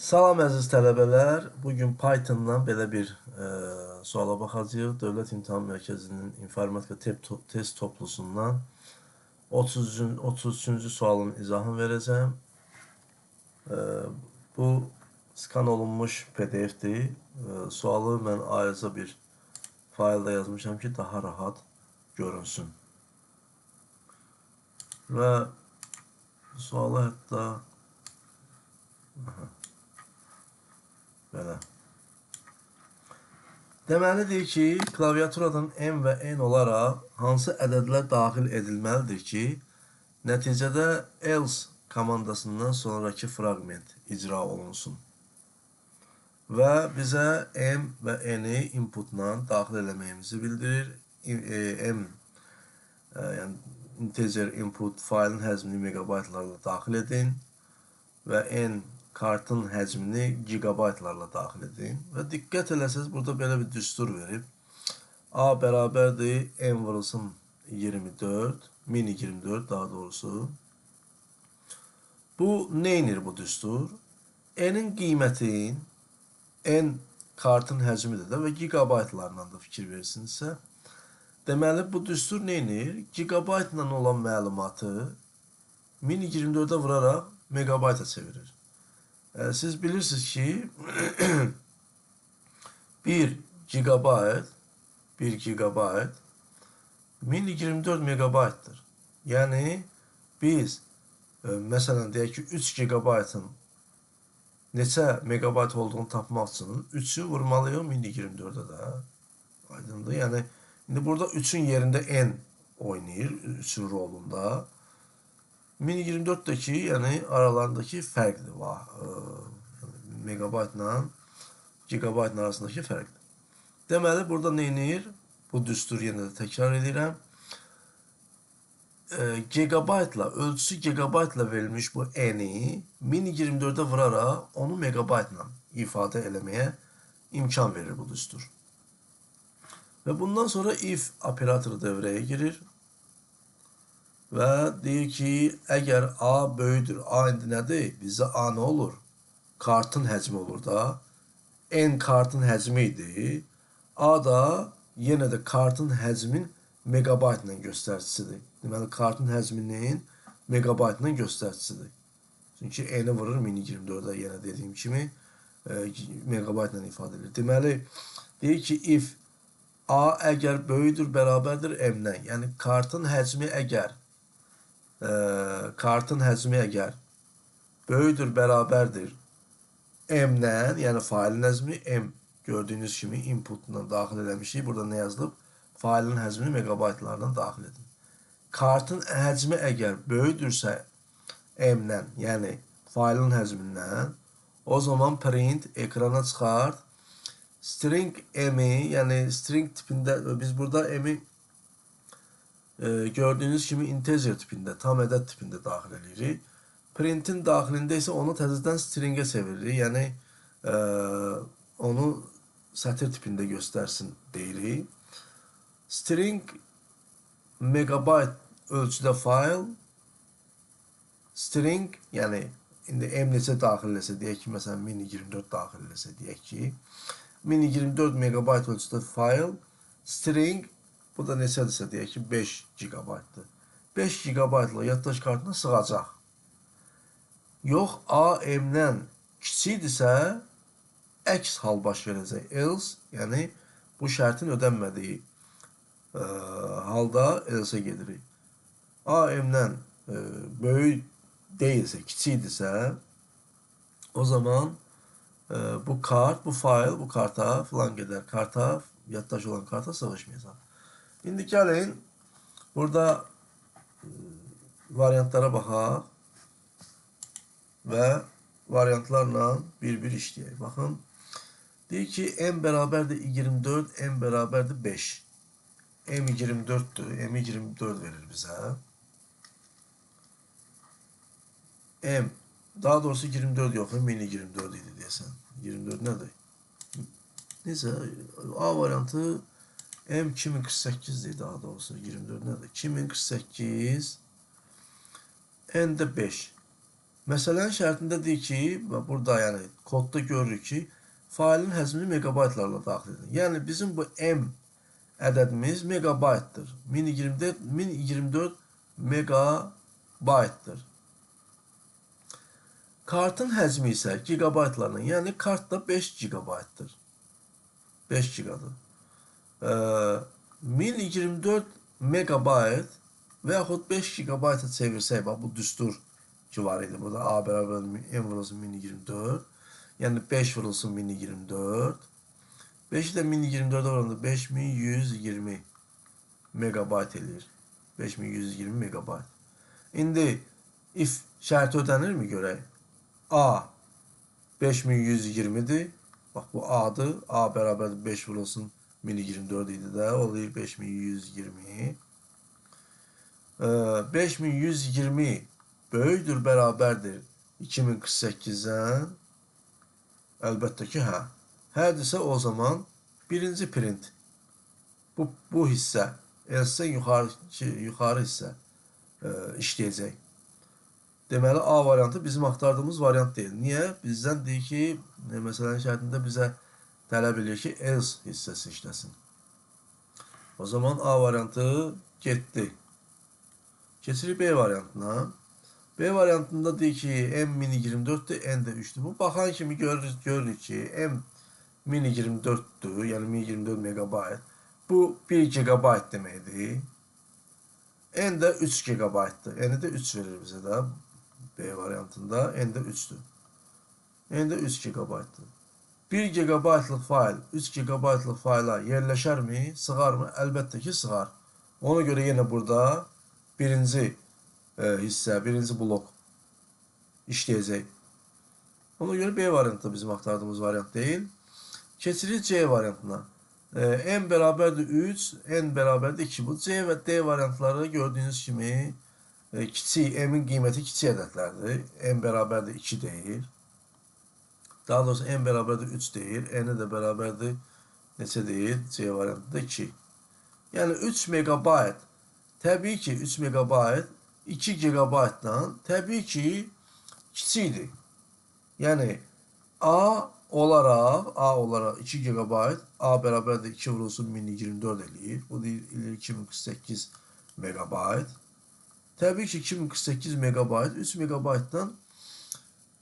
Salam əziz tələbələr. Bugün Pythondan belə bir suala baxacağıq. Dövlət İmtahan Mərkəzinin informatika test toplusundan 33-cü sualın izahını verəcəm. Bu skan olunmuş PDF-dir. Sualı mən ayrıca bir faylda yazmışam ki, daha rahat görünsün. Və sualı hətta belə. Deməlidir ki, klaviaturadan M və N olaraq hansı ədədlər daxil edilməlidir ki, nəticədə else komandasından sonraki fraqment icra olunsun. Və bizə M və N-i inputla daxil eləməyimizi bildirir. Yəni integer input faylın həcmini megabaytlarla daxil edin və N kartın həcmini gigabaytlarla daxil edin. Və diqqət eləsəz, burada belə bir düstur verib. A bərabərdir, M vurulsun 24, mini 24 daha doğrusu. Bu neynir bu düstur? N'in qiymətin, N kartın həcmidir də və gigabaytlarla da fikir versinizsə. Deməli, bu düstur neynir? Gigabaytla olan məlumatı mini 24'e vuraraq megabayta çevirir. Siz bilirsiniz ki 1 gigabayt mini 24 megabaytdır. Yani biz mesela deyək ki 3 gigabaytın neçə megabayt olduğunu tapmaq üçün 3'ü vurmalıyıq mini 24'e də. Aydındır. Yani indi burada 3'ün yerində N oynayır 3'ün rolunda. Mini 24'deki yani aralarındaki fərqdir. Megabaytla gigabaytın arasındaki fərqdir. Deməli, burada neynir? Bu düstur yenə də təkrar edirəm. Gigabaytla, ölçüsü gigabaytla verilmiş bu N-i mini 24'e vuraraq onu megabaytla ifadə eləməyə imkan verir bu düstur. Və bundan sonra if operatoru devreye girir. Və deyir ki, əgər A böyüdür, A indi nədir? Bizdə A nə olur? Kartın həcmi olur da. N kartın həcmi idi. A da yenə də kartın həcmin megabaytla göstəricisidir. Deməli, kartın həcminin megabaytla göstəricisidir. Çünki N-i vurur mini 24'e yenə dediyim kimi megabaytla ifadə edilir. Deməli, deyir ki, if A əgər böyüdür, bərabərdir M-dən. Yəni, kartın həcmi əgər böyüdür, bərabərdir M-dən, yəni failin həcmi M gördüyünüz kimi inputla daxil eləmişik. Burada nə yazılıb? Failin həcmini megabaytlardan daxil edin. Kartın həcmi əgər böyüdürsə M-dən, yəni failin həcmindən, o zaman print ekrana çıxart. String M-i, yəni string tipində, biz burada M-i gördüyünüz kimi integer tipində, tam ədəd tipində daxil edirik. Printin daxilində isə onu təzədən stringə çeviririk. Yəni onu sətir tipində göstərsin deyirik. String megabayt ölçüdə fayl, string, yəni indi M neçə daxil eləsə, deyək ki, məsələn mini 24 daxil eləsə, deyək ki, mini 24 megabayt ölçüdə fayl, string, bu da neçədirsə, deyək ki, 5 gigabaytdır. 5 gigabaytla yaddaş kartına sığacaq. Yox, A M-dən kiçikdirsə, əks hal baş verəcək. Else, yəni bu şərtin ödənmədiyi halda else gedirik. A M-dən böyük deyilsə, kiçikdirsə, o zaman bu kart, bu fayl bu karta filan qədər karta, yaddaş olan karta sığışmayacaq. İndi gəlin burada variantlara baxaq və variantlarla bir-bir işləyək. Baxın, deyir ki, M bərabərdir 24, M bərabərdir 5. M 24'dür, M 24 verir bizə. M, daha doğrusu 24 yox, mini 24 idi deyəsən. 24 nədir? Neyse, A variantı M 2048'dir daha doğrusu. 24 nədir? 2048 N də 5. Məsələnin şərtində deyir ki, burada yəni kodda görürük ki, failin həcmini megabaytlarla daxil edin. Yəni bizim bu M ədədimiz megabaytdır. 1024 megabaytdır. Kartın həcmi isə gigabaytlarla, yəni kart da 5 gigabaytdır. 5 gigadır. 1024 megabayt və yaxud 5 gigabayta çevirsək, bax bu düstur ki var idi. Burada A bərabər M vurulsun 1024. Yəni 5 vurulsun 1024. 5'i de 1024'e oranında 5120 megabayt eləyir. 5120 megabayt. İndi if şərti ödənirmi görək? A 5120'dir. Bax bu A'dır. A bərabərdir 5 vurulsun 1024 idi də. Olur 5120. 5120 böyükdür, bərabərdir 2048'den. Əlbəttə ki, hə. Hərdirsə o zaman birinci print bu hissə else yuxarı hissə işləyəcək. Deməli A variantı bizim axtardığımız variant deyil. Niyə? Bizdən deyir ki, məsələnin şərtində bizə tələb edir ki, else hissəsi işləsin. O zaman A variantı getdi. Keçirik B variantına. B variantında deyir ki, M mini 24'dür, N də 3'dür. Bu baxan kimi görürük ki, M mini 24'dür, yəni 1024 megabayt. Bu 1 gigabayt deməkdir. N də 3 gigabaytdır. N də 3 verir bizə də B variantında. N də 3'dür. N də 3 gigabaytdır. 1 gigabaytlıq fayl 3 gigabaytlıq fayla yerləşərmi, sığarmı? Əlbəttə ki, sığar. Ona görə yenə burada birinci hissə, birinci blok işləyəcək. Ona görə B variantı bizim axtardığımız variant deyil. Keçirik C variantına. M bərabərdir 3, N bərabərdir 2. Bu C və D variantları gördüyünüz kimi kiçik, M'in qiyməti kiçik ədədlərdir. M bərabərdir 2 deyir. Daha doğrusu M bərabərdir 3 deyir. N də bərabərdir neçə deyir? C variantında 2. Yəni 3 megabayt. Təbii ki 3 megabayt 2 gigabaytdan təbii ki kiçikdir. Yəni A olaraq 2 gigabayt, A bərabərdir 2 vurulsun 1024 eləyir. Bu deyir 2048 megabayt. Təbii ki 2048 megabayt 3 megabaytdan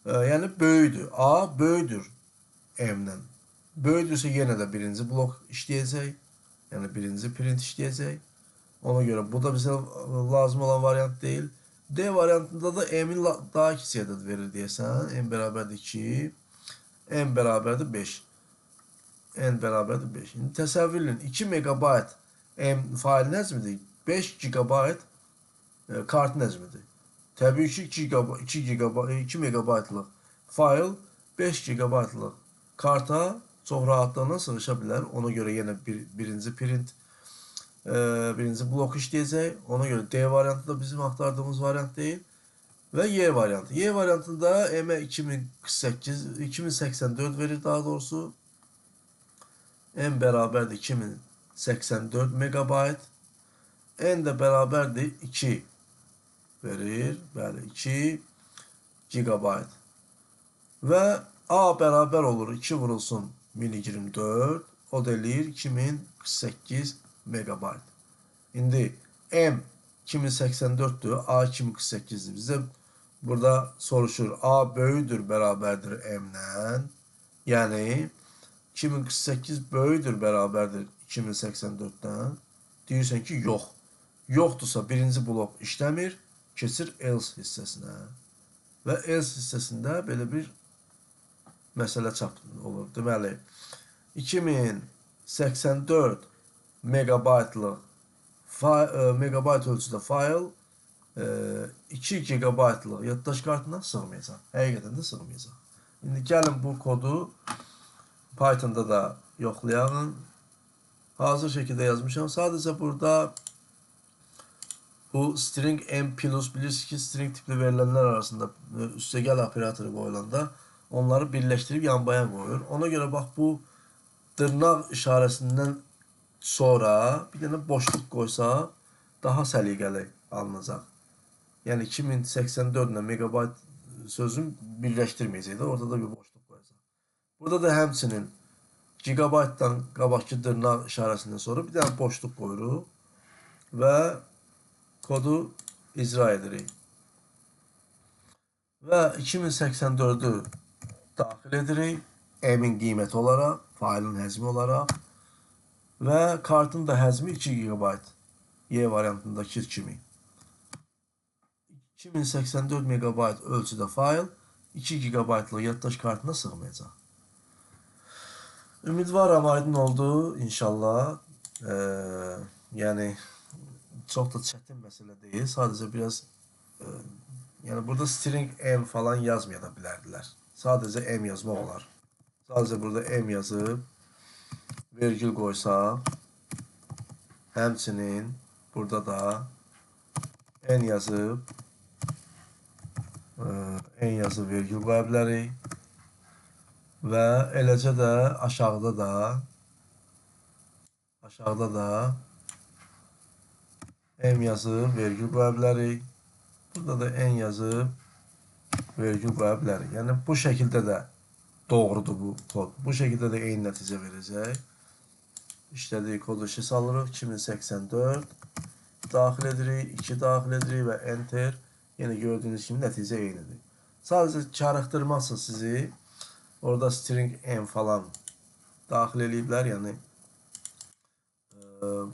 yəni böyüdür. A böyüdür M-dən. Böyüdürsə yenə də birinci blok işləyəcək. Yəni birinci print işləyəcək. Ona görə bu da bizə lazım olan variant deyil. D variantında da M'in daha kiçik ədəd verir deyəsən. M bərabərdir 2. N bərabərdir 5. N bərabərdir 5. İndi təsəvvür edin 2 megabayt M fail həcmidir. 5 gigabayt kart həcmidir. Təbii ki 2 megabaytlıq fayl 5 gigabaytlıq karta çox rahatlıqla sığışa bilər. Ona görə yenə birinci print birinci blok işləyəcək. Ona görə D variantı da bizim axtardığımız variant deyil. Və Y variantı. Y variantında M 2084 verir daha doğrusu. M bərabərdir 2084 megabayt. N də bərabərdir 2 verir. Bəli 2 gigabayt. Və A bərabər olur 2 vurulsun 1024. O da eləyir 2048 megabayt. İndi M 2084'dür, A 2048'dir. Bizə burada soruşur, A böyüdür, bərabərdir M-dən. Yəni 2048 böyüdür, bərabərdir 2084'dən. Deyirsən ki, yox. Yoxdursa birinci blok işləmir, keçir else hissəsinə. Və else hissəsində belə bir məsələ çap olur. Deməli, 2084 megabaytlıq megabayt ölçüdə fayl 2 gigabaytlıq yaddaş kartına sığmayacaq. Həqiqətən də sığmayacaq. İndi gəlin bu kodu Python'da da yoxlayalım. Hazır şəkildə yazmışam. Sadəcə burada bu string M plus bilirsiniz ki, string tipli verilənlər arasında üstəgəl operatoru qoyulanda onları birləşdirib yan-bayan qoyur. Ona görə bax bu dırnaq işarəsindən sonra bir dənə boşluq qoysa daha səliqəli alınacaq. Yəni 2084 ilə megabayt sözün birləşdirməyəcək də, orada da bir boşluq qoyacaq. Burada da həmçinin gigabaytdan qabaqki dırnaq işarəsindən sonra bir dənə boşluq qoyuruq və kodu icra edirik. Və 2084'ü daxil edirik M-in qiyməti olaraq, failin həcmi olaraq və kartın da həcmi 2 GB Y variantındakı kimi. 2084 MB ölçüdə fail 2 GB-lıq yaddaş kartına sığmayacaq. Ümidvaram aydın oldu inşallah. Yəni çox da çətin məsələ deyil. Sadəcə biraz yəni burada string M falan yazmaya da bilərdilər. Sadəcə M yazmaq olar. Sadəcə burada M yazıb vergül qoysaq, həmçinin burada da N yazıb vergül qoya bilərik və eləcə də aşağıda da M yazıb vergül qoya bilərik. Burada da N yazıb vergül qoya bilərik. Yəni bu şəkildə də doğrudur bu kod. Bu şəkildə də eyni nəticə verəcək. İşlədiyi kodu işə salırıq. 2084 daxil edirik, 2 daxil edirik və enter. Yenə gördüyünüz kimi nəticə eynidir. Sadəcə çarıqdırmasın sizi. Orada string M falan daxil eləyiblər. Yəni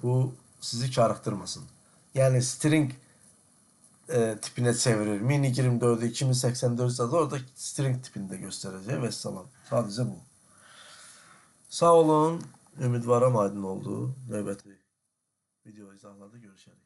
bu sizi çarıqdırmasın. Yəni string tipinə çevirir. Mini24'ü 2084 da orada string tipində göstərəcək və salam. Sadəcə bu. Sağ olun. Ümidvaram aydın oldu. Növbəti video izahlarda görüşərik.